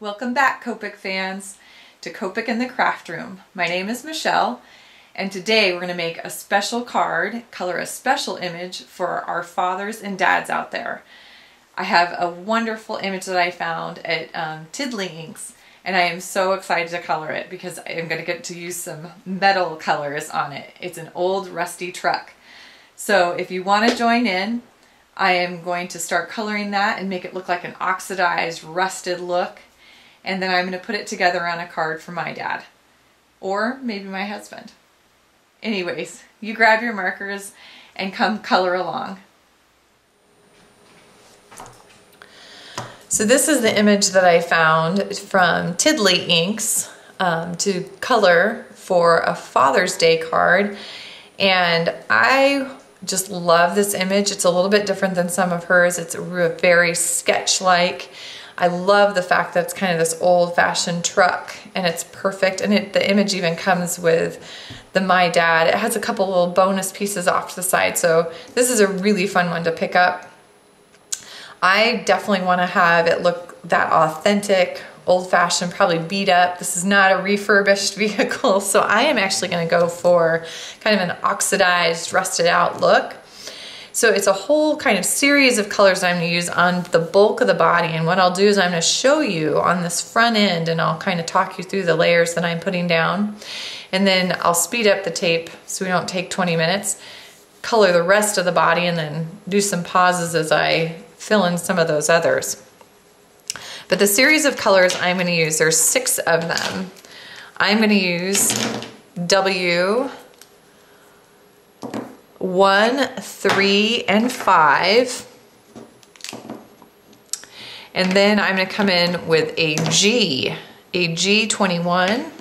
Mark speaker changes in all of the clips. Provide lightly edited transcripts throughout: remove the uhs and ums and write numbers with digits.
Speaker 1: Welcome back, Copic fans, to Copic in the Craft Room. My name is Michelle, and today we're going to make a special card, color a special image for our fathers and dads out there. I have a wonderful image that I found at Tiddly Inks, and I am so excited to color it because I am going to get to use some metal colors on it. It's an old rusty truck. So if you want to join in, I am going to start coloring that and make it look like an oxidized, rusted look. And then I'm going to put it together on a card for my dad. Or maybe my husband. Anyways, you grab your markers and come color along. So this is the image that I found from Tiddly Inks to color for a Father's Day card. And I just love this image. It's a little bit different than some of hers. It's very sketch-like. I love the fact that it's kind of this old-fashioned truck, and it's perfect. And the image even comes with the My Dad. It has a couple little bonus pieces off to the side, so this is a really fun one to pick up. I definitely want to have it look that authentic, old-fashioned, probably beat up. This is not a refurbished vehicle, so I am actually going to go for kind of an oxidized, rusted out look. So it's a whole kind of series of colors I'm going to use on the bulk of the body, and what I'll do is I'm going to show you on this front end, and I'll kind of talk you through the layers that I'm putting down, and then I'll speed up the tape so we don't take 20 minutes, color the rest of the body, and then do some pauses as I fill in some of those others. But the series of colors I'm going to use, there's 6 of them. I'm going to use W1, 3, and 5. And then I'm going to come in with a G21,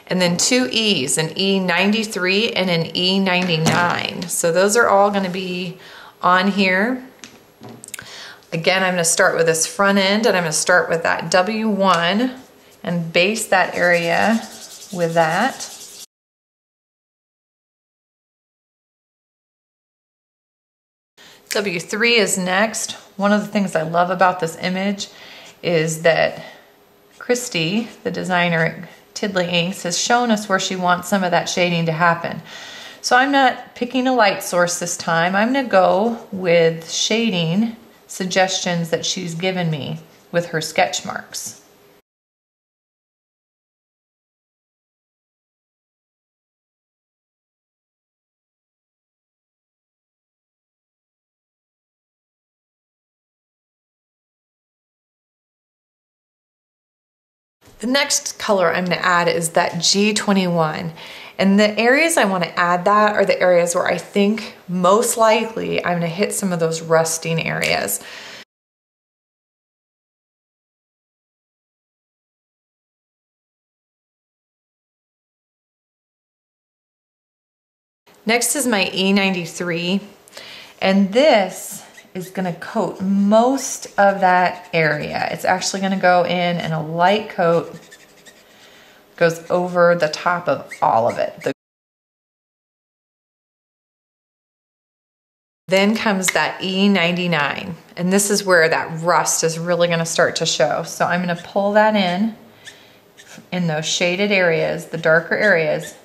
Speaker 1: and then 2 E's, an E93 and an E99. So those are all going to be on here. Again, I'm going to start with this front end, and I'm going to start with that W1 and base that area with that. W3 is next. One of the things I love about this image is that Christy, the designer at Tiddly Inks, has shown us where she wants some of that shading to happen. So I'm not picking a light source this time. I'm going to go with shading suggestions that she's given me with her sketch marks. The next color I'm going to add is that G21. And the areas I want to add that are the areas where I think most likely I'm going to hit some of those rusting areas. Next is my E93, and this is going to coat most of that area. It's actually going to go in and a light coat goes over the top of all of it. Then comes that E99, and this is where that rust is really going to start to show. So I'm going to pull that in those shaded areas, the darker areas.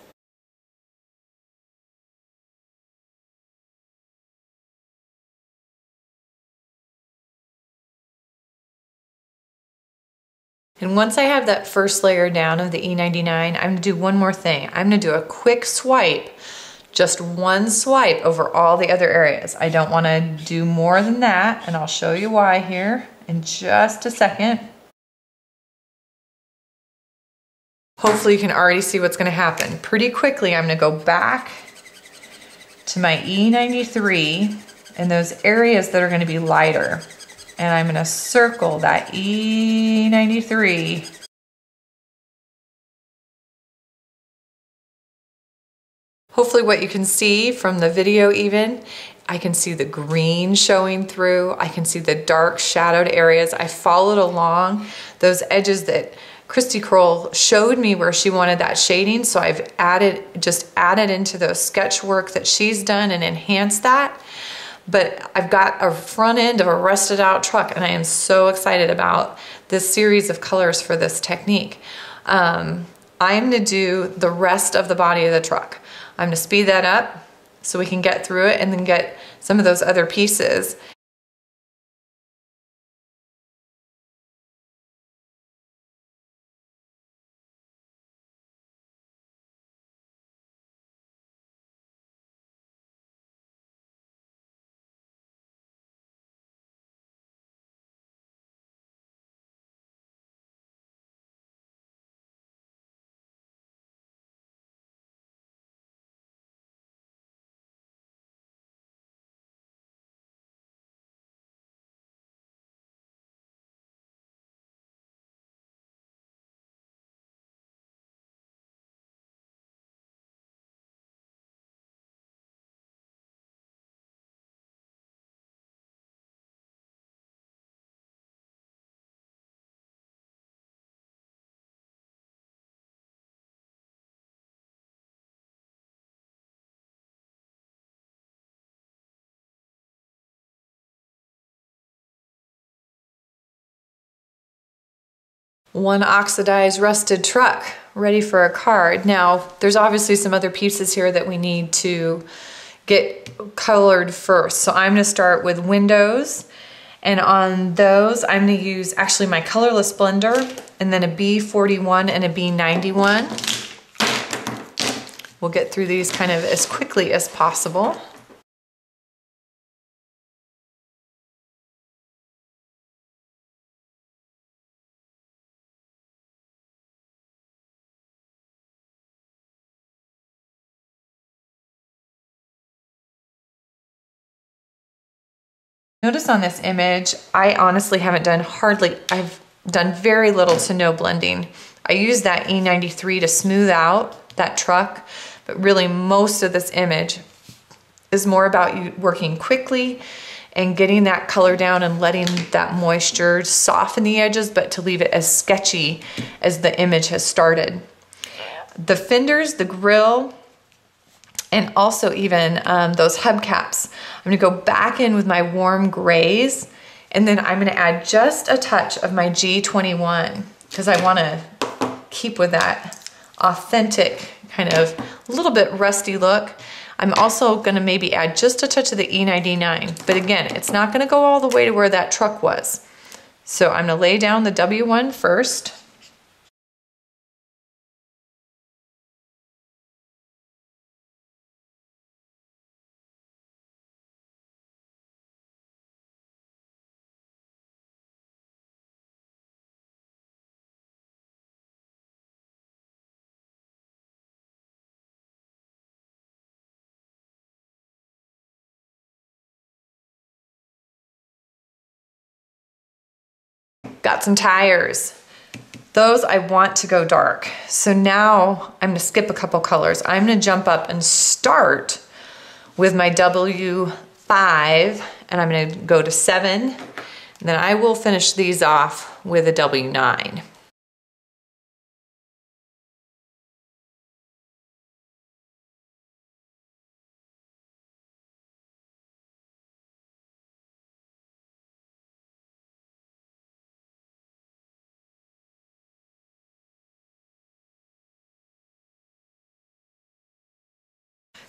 Speaker 1: And once I have that first layer down of the E99, I'm going to do one more thing. I'm going to do a quick swipe, just one swipe over all the other areas. I don't want to do more than that, and I'll show you why here in just a second. Hopefully you can already see what's going to happen. Pretty quickly I'm going to go back to my E93 and those areas that are going to be lighter. And I'm going to circle that E93. Hopefully what you can see from the video even, I can see the green showing through. I can see the dark shadowed areas. I followed along those edges that Christy Kroll showed me where she wanted that shading. So I've just added into those sketch work that she's done and enhanced that. but I've got a front end of a rusted out truck, and I am so excited about this series of colors for this technique. I'm gonna do the rest of the body of the truck. I'm gonna speed that up so we can get through it and then get some of those other pieces. One oxidized rusted truck ready for a card. Now there's obviously some other pieces here that we need to get colored first. So I'm gonna start with windows, and on those I'm gonna use actually my colorless blender and then a B41 and a B91. We'll get through these kind of as quickly as possible. Notice on this image, I honestly haven't done I've done very little to no blending. I use that E93 to smooth out that truck, but really most of this image is more about you working quickly and getting that color down and letting that moisture soften the edges, but to leave it as sketchy as the image has started. The fenders, the grille, and also even those hubcaps. I'm gonna go back in with my warm grays, and then I'm gonna add just a touch of my G21 because I wanna keep with that authentic kind of a little bit rusty look. I'm also gonna maybe add just a touch of the E99, but again, it's not gonna go all the way to where that truck was. So I'm gonna lay down the W1 first. Got some tires. Those I want to go dark. So now I'm gonna skip a couple colors. I'm gonna jump up and start with my W5, and I'm gonna go to 7, and then I will finish these off with a W9.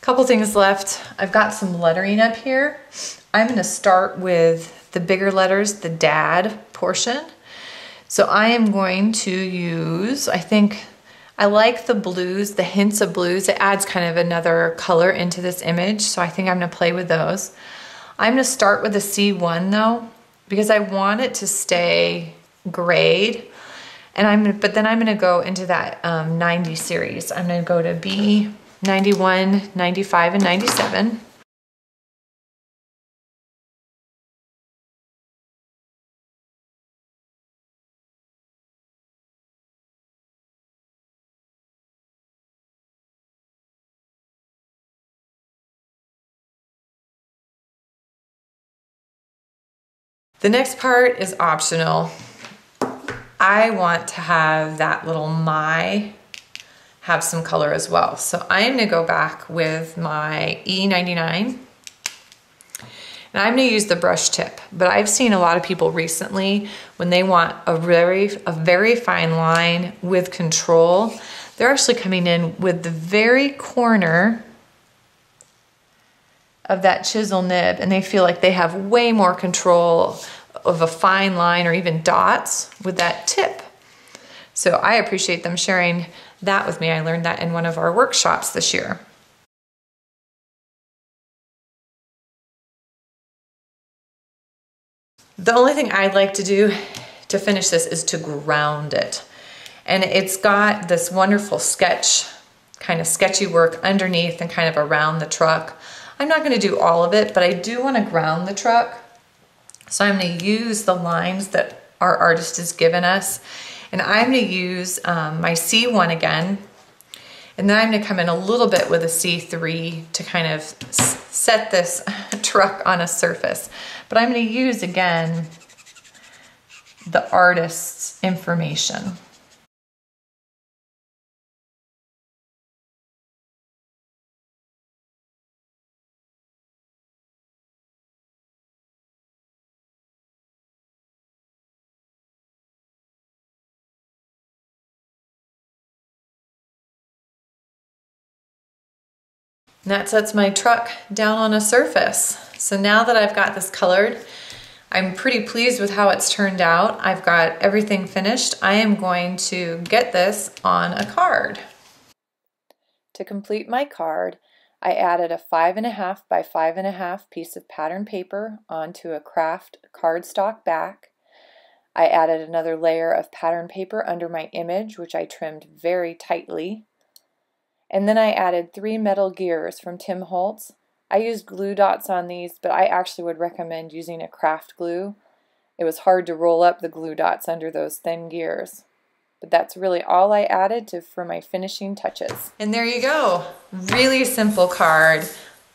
Speaker 1: Couple things left. I've got some lettering up here. I'm gonna start with the bigger letters, the dad portion. So I am going to use, I think, I like the blues, the hints of blues. It adds kind of another color into this image. So I think I'm gonna play with those. I'm gonna start with a C1 though, because I want it to stay grayed. And but then I'm gonna go into that 90 series. I'm gonna go to B91, 95, and 97. The next part is optional. I want to have that little have some color as well. So I'm gonna go back with my E99, and And I'm gonna use the brush tip, but I've seen a lot of people recently when they want a very fine line with control, they're actually coming in with the very corner of that chisel nib, and they feel like they have way more control of a fine line or even dots with that tip. So I appreciate them sharing that with me. I learned that in one of our workshops this year. The only thing I'd like to do to finish this is to ground it. And it's got this wonderful sketch, kind of sketchy work underneath and kind of around the truck. I'm not gonna do all of it, but I do wanna ground the truck. So I'm gonna use the lines that our artist has given us. And I'm gonna use my C1 again. And then I'm gonna come in a little bit with a C3 to kind of set this truck on a surface. But I'm gonna use, again, the artist's information. And that sets my truck down on a surface. So now that I've got this colored, I'm pretty pleased with how it's turned out. I've got everything finished. I am going to get this on a card. To complete my card, I added a 5.5 by 5.5 piece of pattern paper onto a craft cardstock back. I added another layer of pattern paper under my image, which I trimmed very tightly. And then I added 3 metal gears from Tim Holtz. I used glue dots on these, but I actually would recommend using a craft glue. It was hard to roll up the glue dots under those thin gears. But that's really all I added for my finishing touches. And there you go. Really simple card,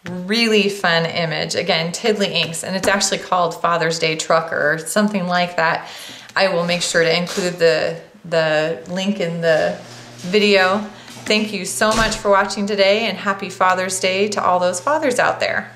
Speaker 1: really fun image. Again, Tiddly Inks, and it's actually called Father's Day Trucker or something like that. I will make sure to include the link in the video. Thank you so much for watching today, and happy Father's Day to all those fathers out there.